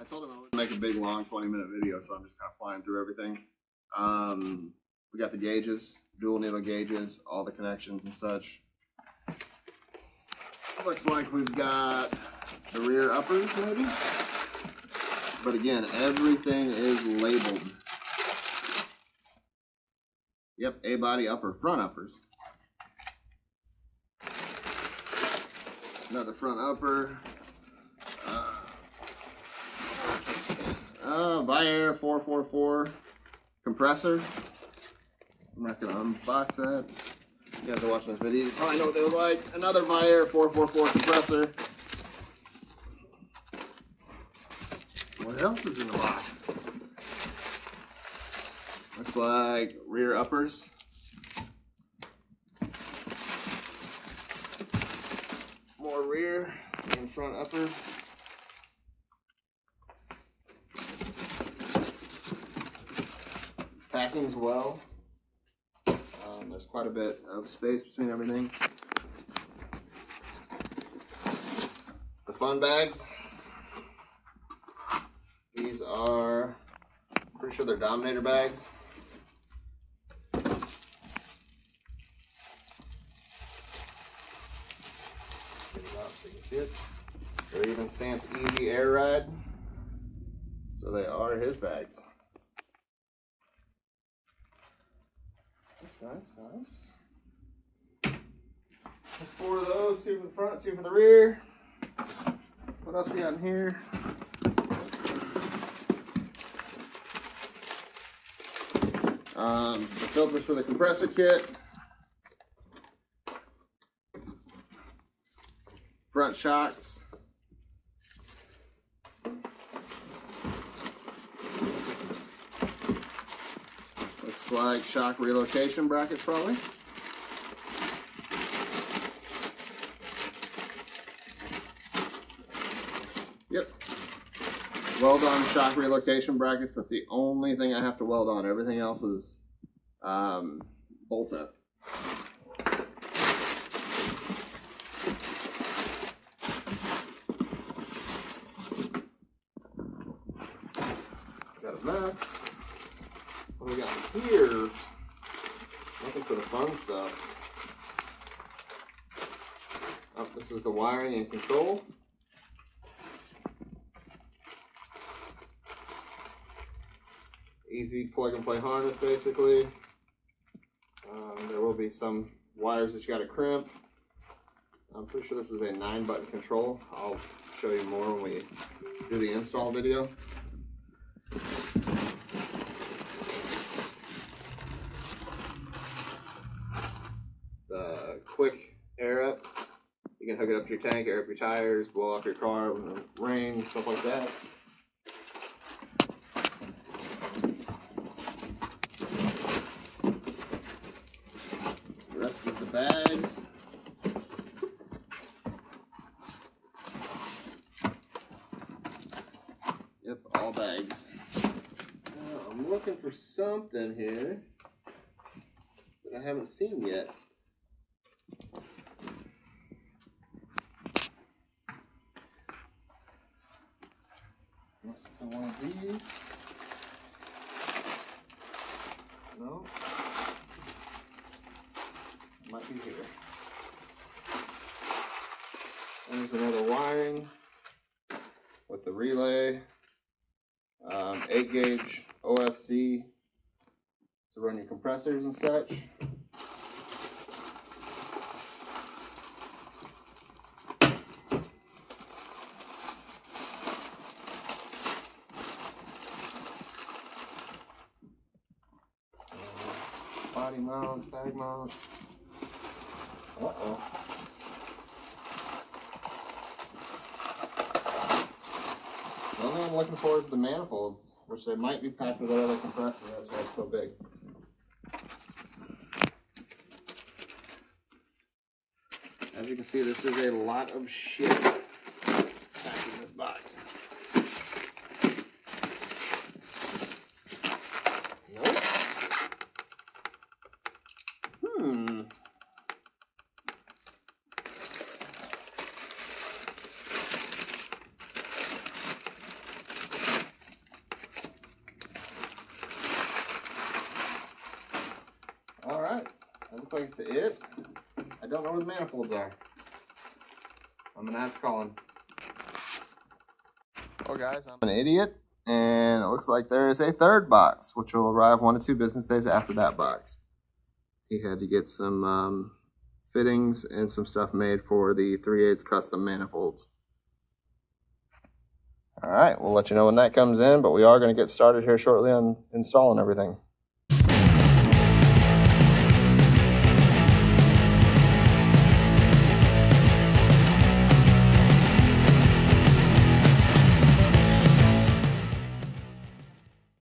told him I wouldn't make a big long 20-minute video, so I'm just kind of flying through everything. We got the gauges, dual needle gauges, all the connections and such. Looks like we've got the rear uppers maybe, but again, everything is labeled. Yep, A-body upper, front uppers. Another front upper. Viair 444 compressor. I'm not gonna unbox that. You guys are watching this video, you probably know what they look like. Another Viair 444 compressor. What else is in the box? Looks like rear uppers. More rear and front upper. Packing's well. There's quite a bit of space between everything. The fun bags. These are, pretty sure they're Dominator bags. Get it out so you can see it. They're even stamped Easy Air Ride. So they are his bags. Nice. There's 4 of those, 2 for the front, 2 for the rear. What else we got in here? The filters for the compressor kit. Front shocks. Looks like shock relocation brackets probably. Yep. Weld on shock relocation brackets. That's the only thing I have to weld on. Everything else is bolt up. Got a mess. What do we got here? Nothing for the fun stuff. Oh, this is the wiring and control. Easy plug and play harness basically. There will be some wires that you got to crimp. I'm pretty sure this is a 9-button control. I'll show you more when we do the install video. The quick air up. You can hook it up to your tank, air up your tires, blow off your car when it rains, stuff like that. The rest is the bags. Yep, all bags. Now, I'm looking for something here that I haven't seen yet. Unless it's in one of these. No. Might be here. There's another wiring with the relay. 8-gauge OFC to run your compressors and such. Body mounts, bag mounts. Uh-oh. The only thing I'm looking for is the manifolds, which they might be packed with that other compressor. That's why it's so big. As you can see, this is a lot of shit packed in this box. Nope. like it's it. I don't know where the manifolds are. I'm gonna have to call him. Well guys, I'm an idiot, and it looks like there is a third box, which will arrive 1 to 2 business days after that box. He had to get some fittings and some stuff made for the 3/8 custom manifolds. All right, we'll let you know when that comes in, but we are going to get started here shortly on installing everything.